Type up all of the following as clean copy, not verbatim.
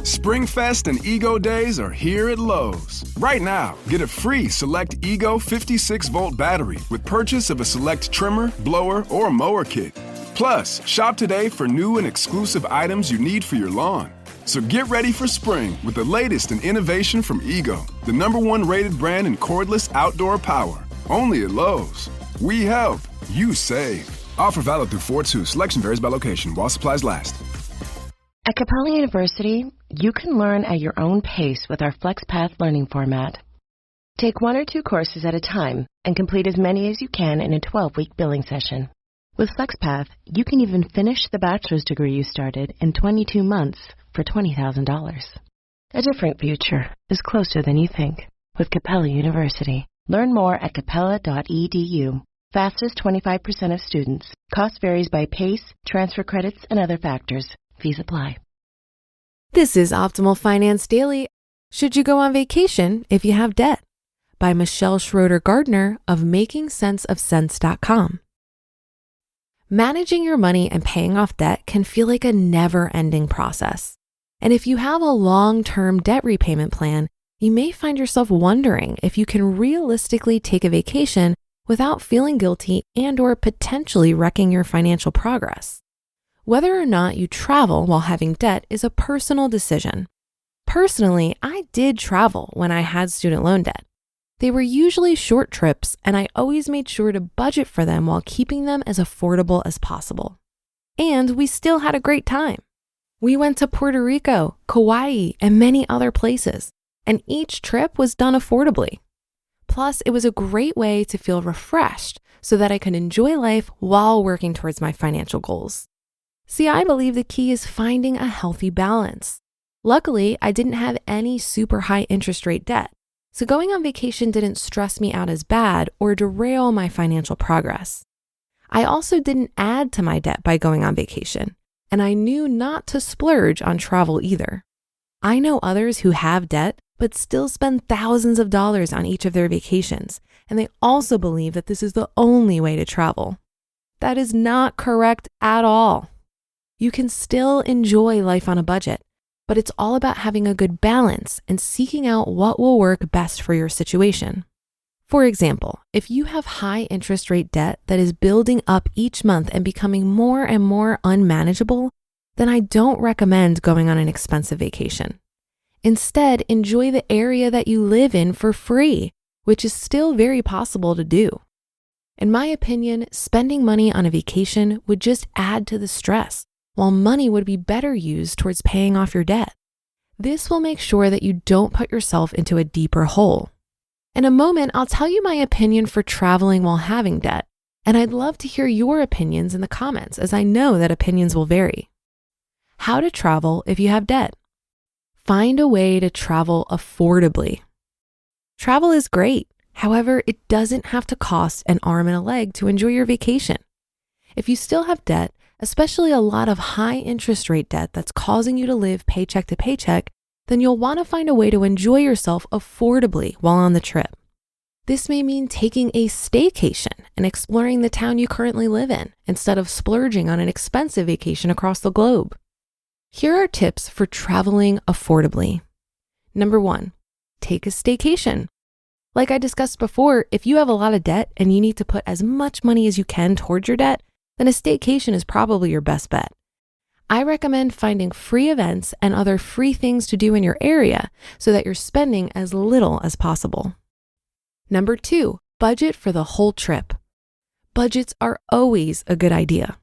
Springfest and Ego Days are here at Lowe's. Right now, get a free Select Ego 56-volt battery with purchase of a Select trimmer, blower, or mower kit. Plus, shop today for new and exclusive items you need for your lawn. So get ready for spring with the latest in innovation from Ego, the #1 rated brand in cordless outdoor power. Only at Lowe's. We help, you save. Offer valid through 4/2. Selection varies by location while supplies last. At Capella University, you can learn at your own pace with our FlexPath learning format. Take 1 or 2 courses at a time and complete as many as you can in a 12-week billing session. With FlexPath, you can even finish the bachelor's degree you started in 22 months for $20,000. A different future is closer than you think with Capella University. Learn more at capella.edu. Fastest 25% of students. Cost varies by pace, transfer credits, and other factors. Fees apply. This is Optimal Finance Daily. Should you go on vacation if you have debt? By Michelle Schroeder-Gardner of MakingSenseOfSense.com. Managing your money and paying off debt can feel like a never-ending process. And if you have a long-term debt repayment plan, you may find yourself wondering if you can realistically take a vacation without feeling guilty and/or potentially wrecking your financial progress. Whether or not you travel while having debt is a personal decision. Personally, I did travel when I had student loan debt. They were usually short trips, and I always made sure to budget for them while keeping them as affordable as possible. And we still had a great time. We went to Puerto Rico, Kauai, and many other places, and each trip was done affordably. Plus, it was a great way to feel refreshed so that I could enjoy life while working towards my financial goals. See, I believe the key is finding a healthy balance. Luckily, I didn't have any super high interest rate debt, so going on vacation didn't stress me out as bad or derail my financial progress. I also didn't add to my debt by going on vacation, and I knew not to splurge on travel either. I know others who have debt but still spend thousands of dollars on each of their vacations, and they also believe that this is the only way to travel. That is not correct at all. You can still enjoy life on a budget, but it's all about having a good balance and seeking out what will work best for your situation. For example, if you have high interest rate debt that is building up each month and becoming more and more unmanageable, then I don't recommend going on an expensive vacation. Instead, enjoy the area that you live in for free, which is still very possible to do. In my opinion, spending money on a vacation would just add to the stress, while money would be better used towards paying off your debt. This will make sure that you don't put yourself into a deeper hole. In a moment, I'll tell you my opinion for traveling while having debt, and I'd love to hear your opinions in the comments, as I know that opinions will vary. How to travel if you have debt. Find a way to travel affordably. Travel is great. However, it doesn't have to cost an arm and a leg to enjoy your vacation. If you still have debt, especially a lot of high interest rate debt that's causing you to live paycheck to paycheck, then you'll want to find a way to enjoy yourself affordably while on the trip. This may mean taking a staycation and exploring the town you currently live in instead of splurging on an expensive vacation across the globe. Here are tips for traveling affordably. Number 1, take a staycation. Like I discussed before, if you have a lot of debt and you need to put as much money as you can towards your debt, then a staycation is probably your best bet. I recommend finding free events and other free things to do in your area so that you're spending as little as possible. Number 2, budget for the whole trip. Budgets are always a good idea.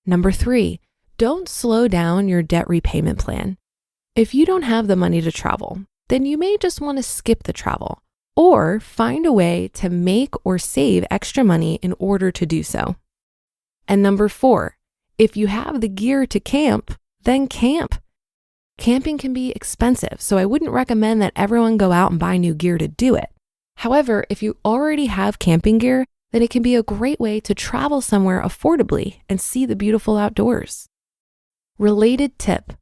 Number 3, don't slow down your debt repayment plan. If you don't have the money to travel, then you may just want to skip the travel or find a way to make or save extra money in order to do so. And number 4, if you have the gear to camp, then camp. Camping can be expensive, so I wouldn't recommend that everyone go out and buy new gear to do it. However, if you already have camping gear, then it can be a great way to travel somewhere affordably and see the beautiful outdoors. Related tip.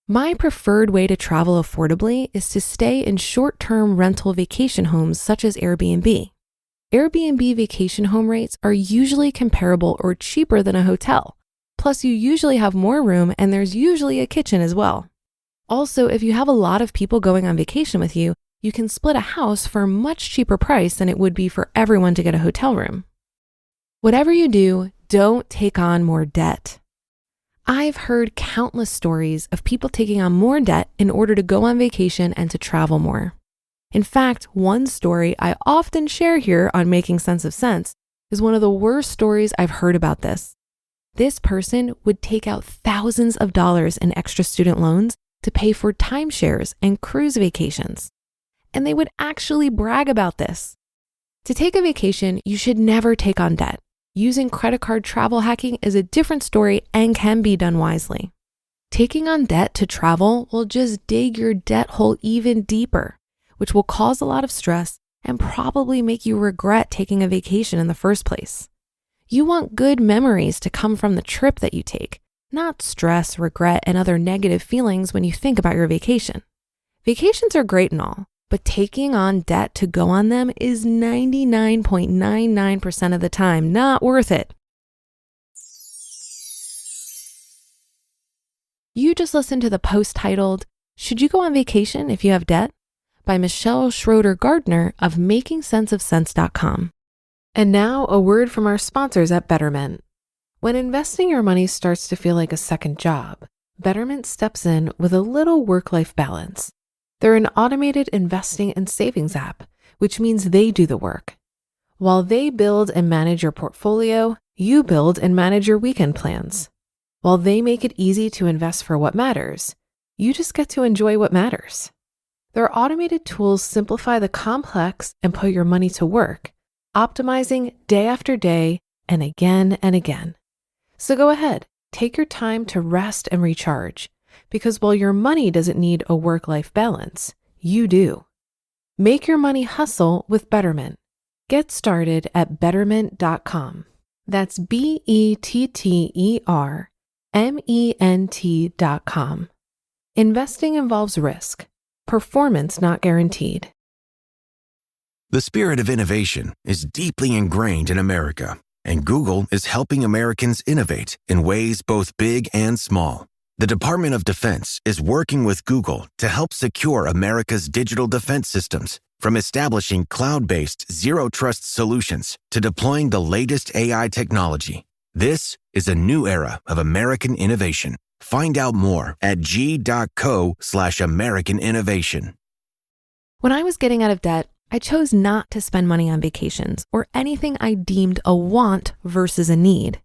My preferred way to travel affordably is to stay in short-term rental vacation homes such as Airbnb. Airbnb vacation home rates are usually comparable or cheaper than a hotel. Plus, you usually have more room and there's usually a kitchen as well. Also, if you have a lot of people going on vacation with you, you can split a house for a much cheaper price than it would be for everyone to get a hotel room. Whatever you do, don't take on more debt. I've heard countless stories of people taking on more debt in order to go on vacation and to travel more. In fact, one story I often share here on Making Sense of Sense is one of the worst stories I've heard about this. This person would take out thousands of dollars in extra student loans to pay for timeshares and cruise vacations. And they would actually brag about this. To take a vacation, you should never take on debt. Using credit card travel hacking is a different story and can be done wisely. Taking on debt to travel will just dig your debt hole even deeper, which will cause a lot of stress and probably make you regret taking a vacation in the first place. You want good memories to come from the trip that you take, not stress, regret, and other negative feelings when you think about your vacation. Vacations are great and all, but taking on debt to go on them is 99.99% of the time not worth it. You just listened to the post titled, "Should You Go on Vacation If You Have Debt?" by Michelle Schroeder-Gardner of makingsenseofsense.com. And now a word from our sponsors at Betterment. When investing your money starts to feel like a second job, Betterment steps in with a little work-life balance. They're an automated investing and savings app, which means they do the work. While they build and manage your portfolio, you build and manage your weekend plans. While they make it easy to invest for what matters, you just get to enjoy what matters. Their automated tools simplify the complex and put your money to work, optimizing day after day and again and again. So go ahead, take your time to rest and recharge. Because while your money doesn't need a work-life balance, you do. Make your money hustle with Betterment. Get started at betterment.com. That's BETTERMENT.com. Investing involves risk. Performance not guaranteed. The spirit of innovation is deeply ingrained in America, and Google is helping Americans innovate in ways both big and small. The Department of Defense is working with Google to help secure America's digital defense systems, from establishing cloud-based zero-trust solutions to deploying the latest AI technology. This is a new era of American innovation. Find out more at g.co/American innovation. When I was getting out of debt, I chose not to spend money on vacations or anything I deemed a want versus a need.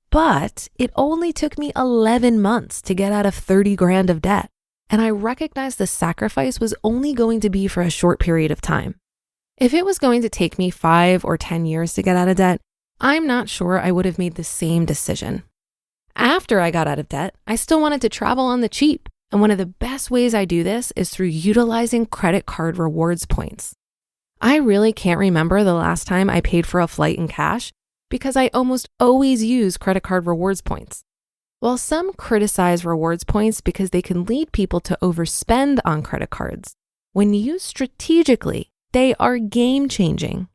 But it only took me 11 months to get out of 30 grand of debt. And I recognized the sacrifice was only going to be for a short period of time. If it was going to take me 5 or 10 years to get out of debt, I'm not sure I would have made the same decision. After I got out of debt, I still wanted to travel on the cheap. And one of the best ways I do this is through utilizing credit card rewards points. I really can't remember the last time I paid for a flight in cash, because I almost always use credit card rewards points. While some criticize rewards points because they can lead people to overspend on credit cards, when used strategically, they are game-changing.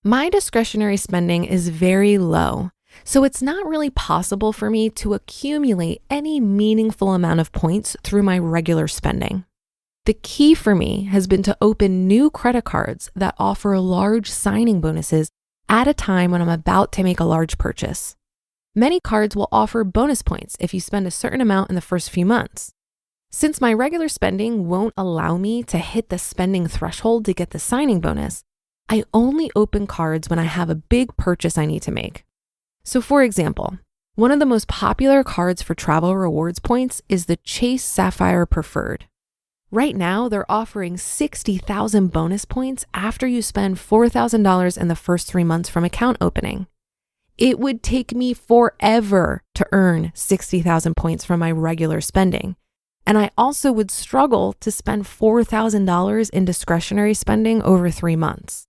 My discretionary spending is very low, so it's not really possible for me to accumulate any meaningful amount of points through my regular spending. The key for me has been to open new credit cards that offer large signing bonuses at a time when I'm about to make a large purchase. Many cards will offer bonus points if you spend a certain amount in the first few months. Since my regular spending won't allow me to hit the spending threshold to get the signing bonus, I only open cards when I have a big purchase I need to make. So for example, one of the most popular cards for travel rewards points is the Chase Sapphire Preferred. Right now, they're offering 60,000 bonus points after you spend $4,000 in the first 3 months from account opening. It would take me forever to earn 60,000 points from my regular spending. And I also would struggle to spend $4,000 in discretionary spending over 3 months.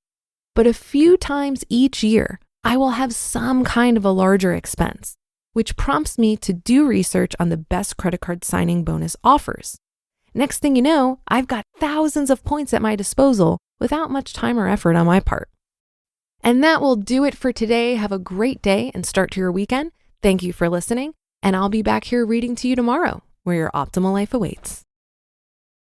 But a few times each year, I will have some kind of a larger expense, which prompts me to do research on the best credit card signing bonus offers. Next thing you know, I've got thousands of points at my disposal without much time or effort on my part. And that will do it for today. Have a great day and start to your weekend. Thank you for listening, and I'll be back here reading to you tomorrow, where your optimal life awaits.